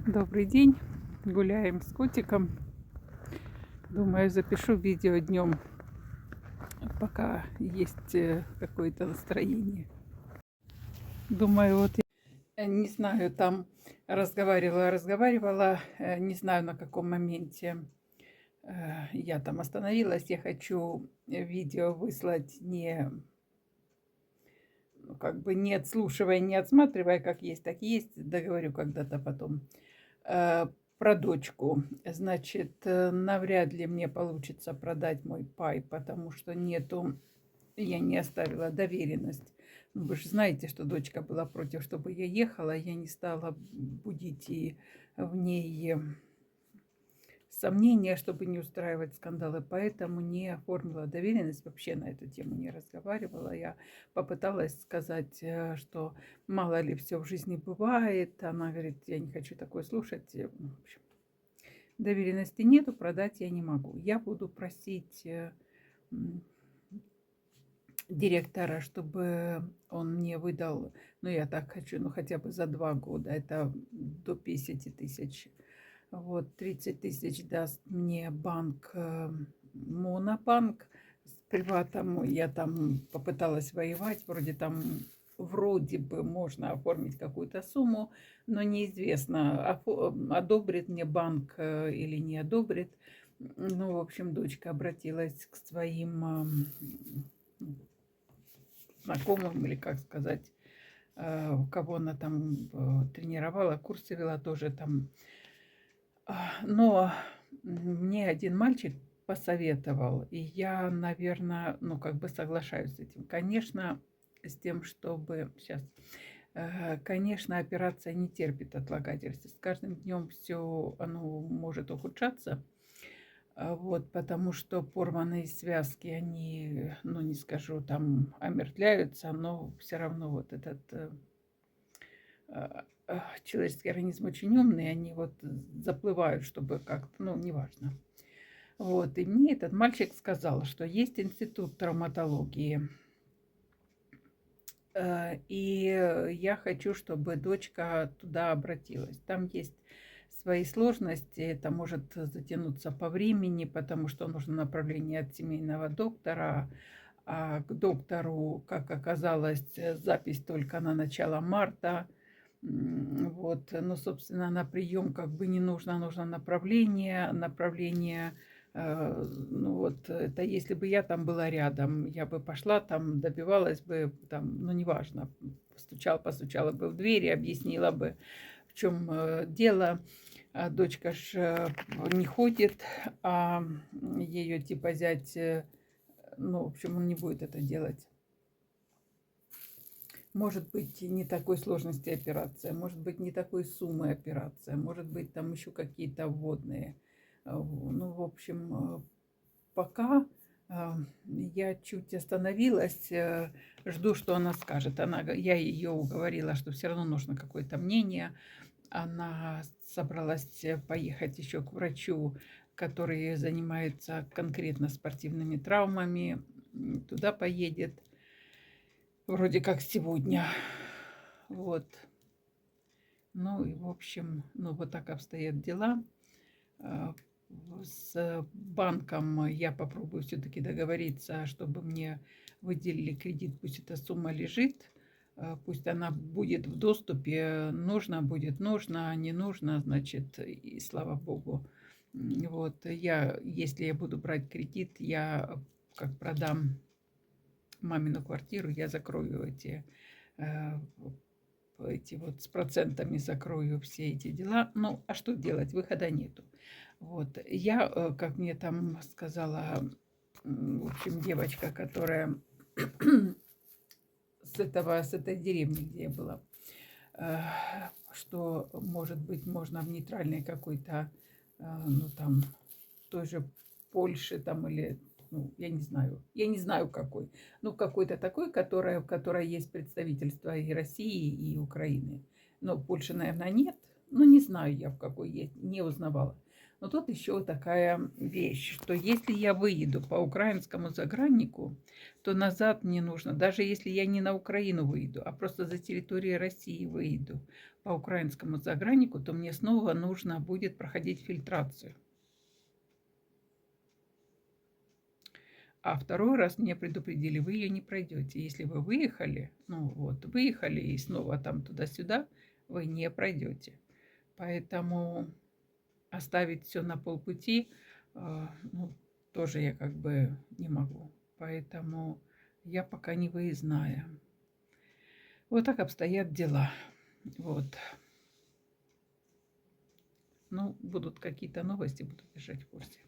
Добрый день. Гуляем с котиком. Думаю, запишу видео днем, пока есть какое-то настроение. Думаю, вот я не знаю, там разговаривала, не знаю на каком моменте я там остановилась. Я хочу видео выслать не, ну, как бы не отслушивая, не отсматривая, как есть, так есть. Договорю когда-то потом. Э, Про дочку. Значит, навряд ли мне получится продать мой пай, потому что я не оставила доверенность. Ну, вы же знаете, что дочка была против, чтобы я ехала. Я не стала будить и в ней сомнения, чтобы не устраивать скандалы. Поэтому не оформила доверенность, вообще на эту тему не разговаривала. Я попыталась сказать, что мало ли все в жизни бывает. Она говорит, я не хочу такое слушать. В общем, доверенности нету, продать я не могу. Я буду просить директора, чтобы он мне выдал, ну я так хочу, ну хотя бы за 2 года, это до 50 тысяч. Вот 30 тысяч даст мне банк, Монобанк с приватом. Я там попыталась воевать, вроде бы можно оформить какую-то сумму, но неизвестно, одобрит мне банк или не одобрит. Ну, в общем, дочка обратилась к своим знакомым, или как сказать, у кого она там тренировала, курсы вела тоже там. Но мне один мальчик посоветовал, и я, наверное, ну, как бы соглашаюсь с этим. Конечно, с тем, чтобы... Сейчас. Конечно, операция не терпит отлагательств. С каждым днем все оно может ухудшаться. Вот, потому что порванные связки, они, ну, не скажу, там омертвляются, но все равно вот этот человеческий организм очень умный, они вот заплывают, чтобы как-то, ну, неважно. Вот, и мне этот мальчик сказал, что есть институт травматологии, и я хочу, чтобы дочка туда обратилась. Там есть свои сложности, это может затянуться по времени, потому что нужно направление от семейного доктора, а к доктору, как оказалось, запись только на начало марта. Вот, ну, собственно, на прием как бы не нужно, нужно направление, ну, вот, это если бы я там была рядом, я бы пошла там, добивалась бы, там, ну, неважно, постучала бы в дверь и объяснила бы, в чем дело. А дочка ж не ходит, а ее типа зять, ну, в общем, он не будет это делать. Может быть, не такой сложности операция, может быть, не такой суммы операция, может быть, там еще какие-то вводные. Ну, в общем, пока я чуть остановилась, жду, что она скажет. Я ее уговорила, что все равно нужно какое-то мнение. Она собралась поехать еще к врачу, который занимается конкретно спортивными травмами. Туда поедет. Вроде как сегодня. Вот. Ну и, в общем, ну вот так обстоят дела. А, С банком я попробую все-таки договориться, чтобы мне выделили кредит. Пусть эта сумма лежит, пусть она будет в доступе. Нужно будет, нужно, а не нужно, значит, и слава богу. Вот, если я буду брать кредит, я как продам мамину квартиру, я закрою э, эти вот с процентами закрою все эти дела. Ну, а что делать? Выхода нету. Вот. Я, как мне там сказала, в общем, девочка, которая с этой деревни, где я была, э, что, может быть, можно в нейтральной какой-то, ну, там, той же Польше там или, ну, я не знаю какой, ну, какой-то такой, в которой есть представительство и России, и Украины. Но Польши, наверное, нет. Ну, не знаю я, в какой есть, не узнавала. Но тут еще такая вещь, что если я выеду по украинскому заграннику, то назад мне нужно, даже если я не на Украину выйду, а просто за территорией России выйду по украинскому заграннику, то мне снова нужно будет проходить фильтрацию. А второй раз меня предупредили, вы ее не пройдете. Если вы выехали, ну вот, выехали и снова там туда-сюда, вы не пройдете. Поэтому оставить все на полпути, ну, тоже я как бы не могу. Поэтому я пока не выездная. Вот так обстоят дела. Вот. Ну, будут какие-то новости, буду держать в курсе.